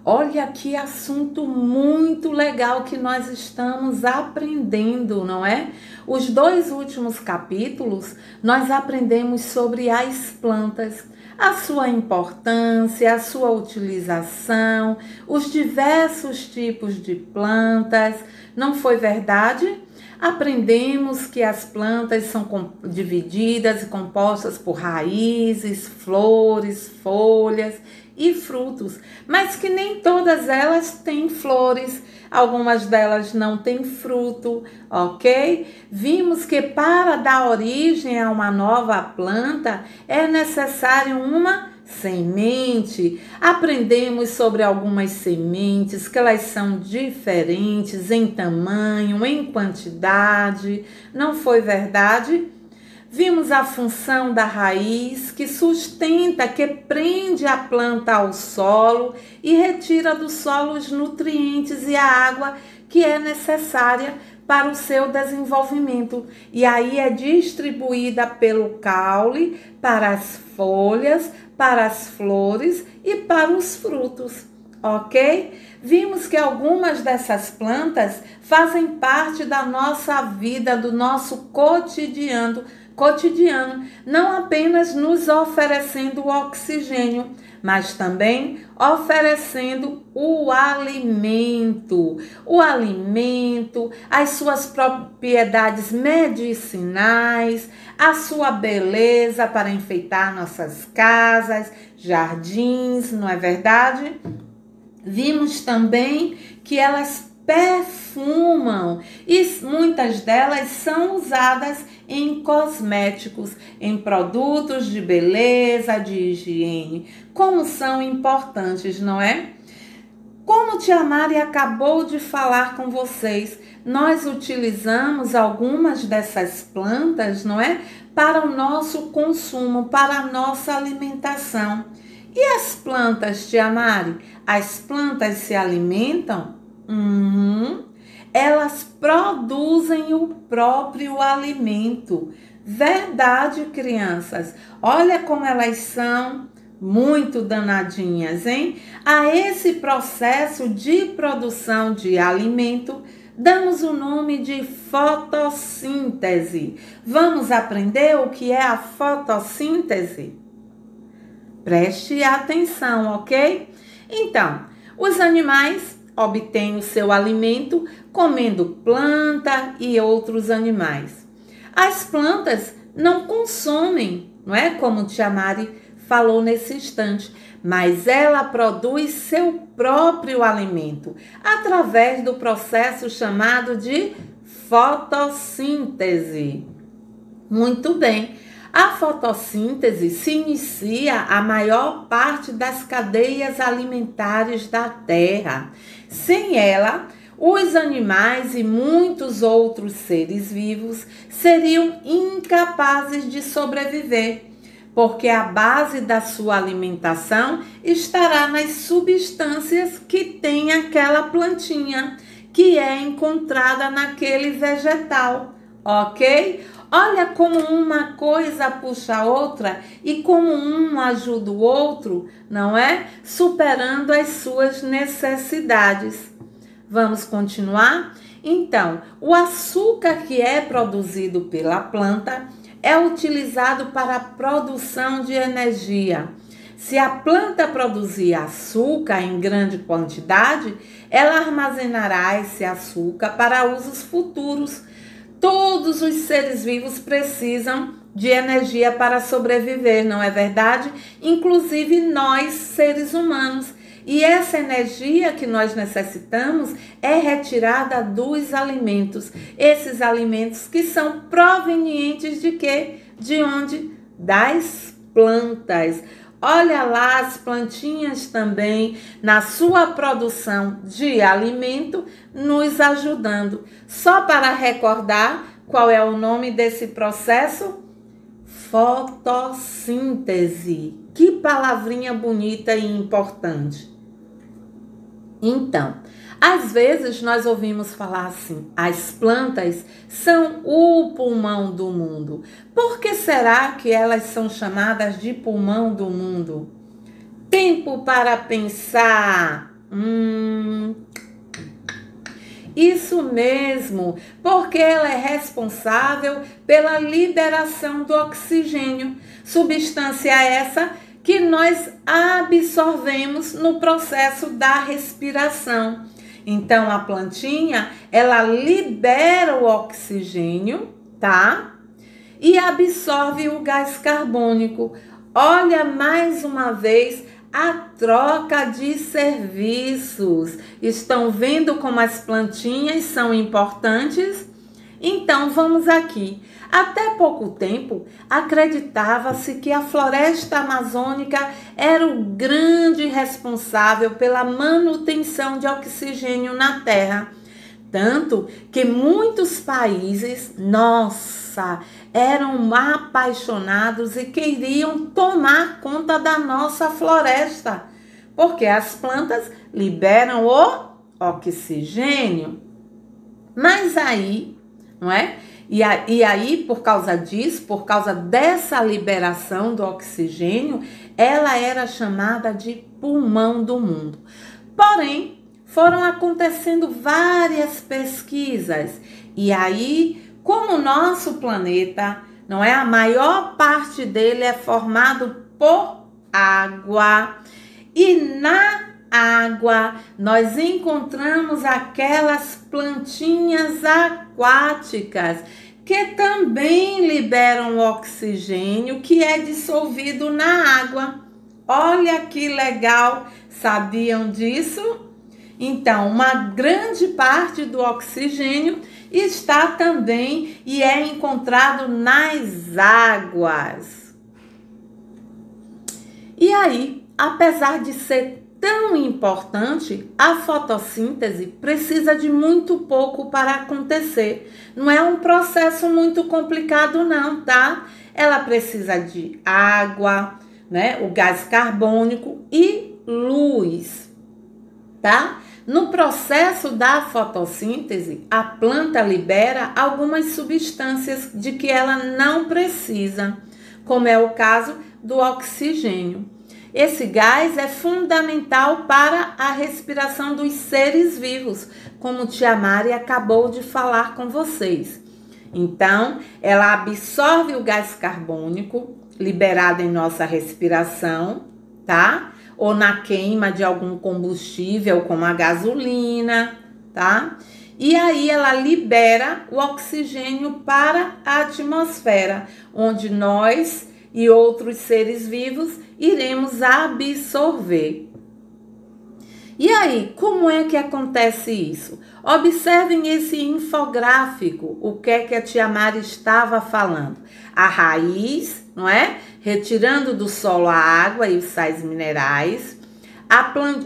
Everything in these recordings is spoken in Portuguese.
Olha que assunto muito legal que nós estamos aprendendo, não é? Os dois últimos capítulos nós aprendemos sobre as plantas, a sua importância, a sua utilização, os diversos tipos de plantas. Não foi verdade? Aprendemos que as plantas são divididas e compostas por raízes, flores, folhas e frutos, mas que nem todas elas têm flores, algumas delas não têm fruto, ok? Vimos que para dar origem a uma nova planta é necessário uma semente. Aprendemos sobre algumas sementes, que elas são diferentes em tamanho, em quantidade, não foi verdade? Vimos a função da raiz, que sustenta, que prende a planta ao solo e retira do solo os nutrientes e a água que é necessária para o seu desenvolvimento. E aí é distribuída pelo caule para as folhas, para as flores e para os frutos, ok? Vimos que algumas dessas plantas fazem parte da nossa vida, do nosso cotidiano, não apenas nos oferecendo o oxigênio, mas também oferecendo o alimento. O alimento, as suas propriedades medicinais, a sua beleza para enfeitar nossas casas, jardins, não é verdade? Vimos também que elas perfumam e muitas delas são usadas em cosméticos, em produtos de beleza, de higiene. Como são importantes, não é? Como Tia Mari acabou de falar com vocês, nós utilizamos algumas dessas plantas, não é? Para o nosso consumo, para a nossa alimentação. E as plantas, Tia Mari? As plantas se alimentam? Elas produzem o próprio alimento. Verdade, crianças? Olha como elas são muito danadinhas, hein? A esse processo de produção de alimento, damos o nome de fotossíntese. Vamos aprender o que é a fotossíntese? Preste atenção, ok? Então, os animais obtêm o seu alimento comendo planta e outros animais. As plantas não consomem, não é? Como Tia Mari falou nesse instante, mas ela produz seu próprio alimento através do processo chamado de fotossíntese. Muito bem. A fotossíntese se inicia a maior parte das cadeias alimentares da Terra. Sem ela, os animais e muitos outros seres vivos seriam incapazes de sobreviver, porque a base da sua alimentação estará nas substâncias que tem aquela plantinha, que é encontrada naquele vegetal, ok? Olha como uma coisa puxa a outra e como um ajuda o outro, não é? Superando as suas necessidades. Vamos continuar? Então, o açúcar que é produzido pela planta é utilizado para a produção de energia. Se a planta produzir açúcar em grande quantidade, ela armazenará esse açúcar para usos futuros. Todos os seres vivos precisam de energia para sobreviver, não é verdade? Inclusive nós, seres humanos. E essa energia que nós necessitamos é retirada dos alimentos. Esses alimentos que são provenientes de quê? De onde? Das plantas. Olha lá as plantinhas também na sua produção de alimento, nos ajudando. Só para recordar qual é o nome desse processo? Fotossíntese. Que palavrinha bonita e importante. Então, às vezes nós ouvimos falar assim, as plantas são o pulmão do mundo. Por que será que elas são chamadas de pulmão do mundo? Tempo para pensar. Isso mesmo, porque ela é responsável pela liberação do oxigênio, substância essa que nós absorvemos no processo da respiração. Então, a plantinha, ela libera o oxigênio, tá? E absorve o gás carbônico. Olha mais uma vez a troca de serviços. Estão vendo como as plantinhas são importantes? Então, vamos aqui. Até pouco tempo, acreditava-se que a floresta amazônica era o grande responsável pela manutenção de oxigênio na Terra. Tanto que muitos países, eram apaixonados e queriam tomar conta da nossa floresta, porque as plantas liberam o oxigênio. Mas aí, não é? E aí, por causa disso, por causa dessa liberação do oxigênio, ela era chamada de pulmão do mundo. Porém, foram acontecendo várias pesquisas. E aí, como o nosso planeta, não é? A maior parte dele é formado por água. E na água, nós encontramos aquelas plantinhas aquáticas que também liberam oxigênio que é dissolvido na água. Olha que legal! Sabiam disso? Então, uma grande parte do oxigênio está também e é encontrado nas águas. E aí, apesar de ser tão importante, a fotossíntese precisa de muito pouco para acontecer. Não é um processo muito complicado não, tá? Ela precisa de água, né? O gás carbônico e luz, tá? No processo da fotossíntese, a planta libera algumas substâncias de que ela não precisa, como é o caso do oxigênio. Esse gás é fundamental para a respiração dos seres vivos, como Tia Mari acabou de falar com vocês. Então, ela absorve o gás carbônico liberado em nossa respiração, tá? Ou na queima de algum combustível, como a gasolina, tá? E aí ela libera o oxigênio para a atmosfera, onde nós e outros seres vivos iremos absorver. E aí, como é que acontece isso? Observem esse infográfico, o que é que a Tia Mari estava falando. A raiz, não é? Retirando do solo a água e os sais minerais.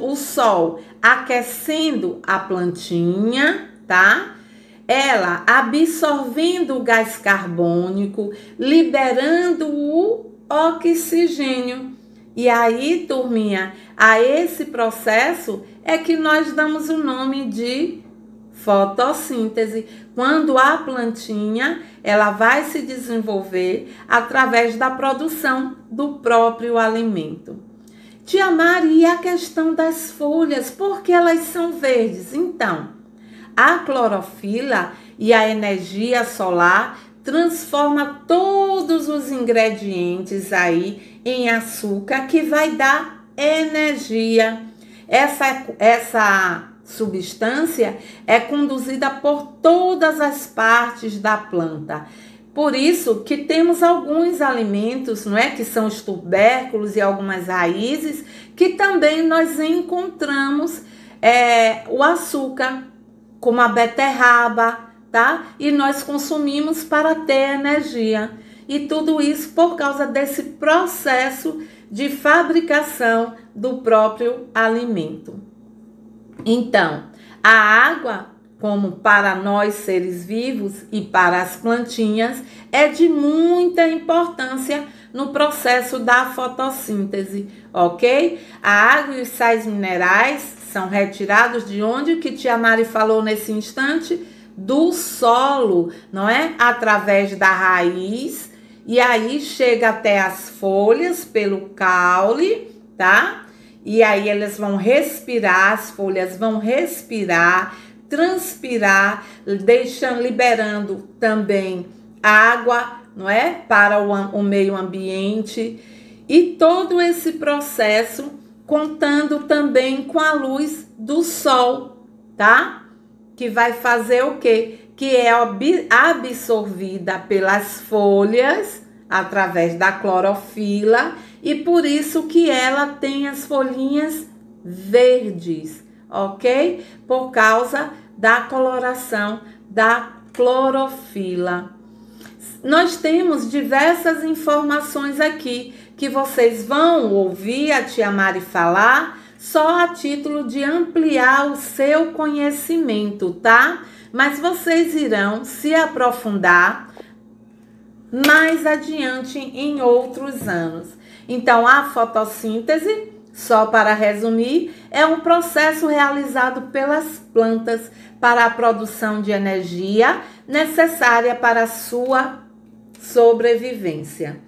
O sol aquecendo a plantinha, tá? Ela absorvendo o gás carbônico, liberando o oxigênio. E aí, turminha, a esse processo é que nós damos o nome de fotossíntese, quando a plantinha ela vai se desenvolver através da produção do próprio alimento. Tia Mari, e a questão das folhas, por que elas são verdes? Então, a clorofila e a energia solar transforma todos os ingredientes aí em açúcar que vai dar energia. Essa substância é conduzida por todas as partes da planta. Por isso que temos alguns alimentos, não é, que são os tubérculos e algumas raízes, que também nós encontramos o açúcar, como a beterraba, tá? E nós consumimos para ter energia. E tudo isso por causa desse processo de fabricação do próprio alimento. Então, a água, como para nós seres vivos e para as plantinhas, é de muita importância no processo da fotossíntese, ok? A água e os sais minerais são retirados de onde que Tia Mari falou nesse instante? Do solo, não é? Através da raiz, e aí chega até as folhas pelo caule, tá? e aí elas vão respirar, as folhas vão respirar, transpirar, liberando também água, não é? Para o meio ambiente. E todo esse processo contando também com a luz do sol, tá? Que vai fazer o quê? Que é absorvida pelas folhas através da clorofila e por isso que ela tem as folhinhas verdes, ok? Por causa da coloração da clorofila. Nós temos diversas informações aqui que vocês vão ouvir a tia Mari falar só a título de ampliar o seu conhecimento, tá? Mas vocês irão se aprofundar mais adiante em outros anos. Então, a fotossíntese, só para resumir, é um processo realizado pelas plantas para a produção de energia necessária para a sua sobrevivência.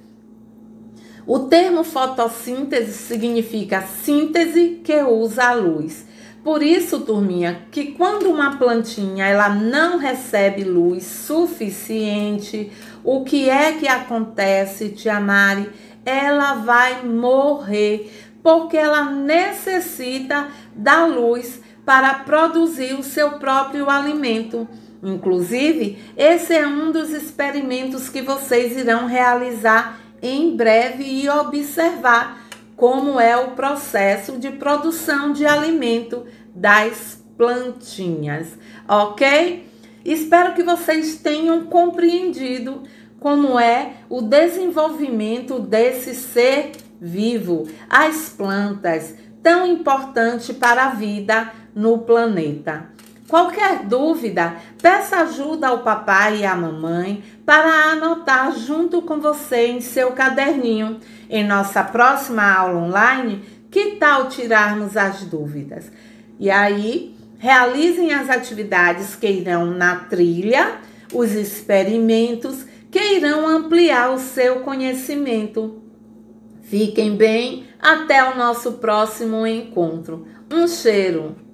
O termo fotossíntese significa síntese que usa a luz. Por isso, turminha, que quando uma plantinha ela não recebe luz suficiente, o que é que acontece, tia Mari? Ela vai morrer, porque ela necessita da luz para produzir o seu próprio alimento. Inclusive, esse é um dos experimentos que vocês irão realizar em breve e observar como é o processo de produção de alimento das plantinhas, ok? Espero que vocês tenham compreendido como é o desenvolvimento desse ser vivo, as plantas, tão importante para a vida no planeta. Qualquer dúvida, peça ajuda ao papai e à mamãe para anotar junto com você em seu caderninho. Em nossa próxima aula online, que tal tirarmos as dúvidas? E aí, realizem as atividades que irão na trilha, os experimentos que irão ampliar o seu conhecimento. Fiquem bem, até o nosso próximo encontro. Um cheiro!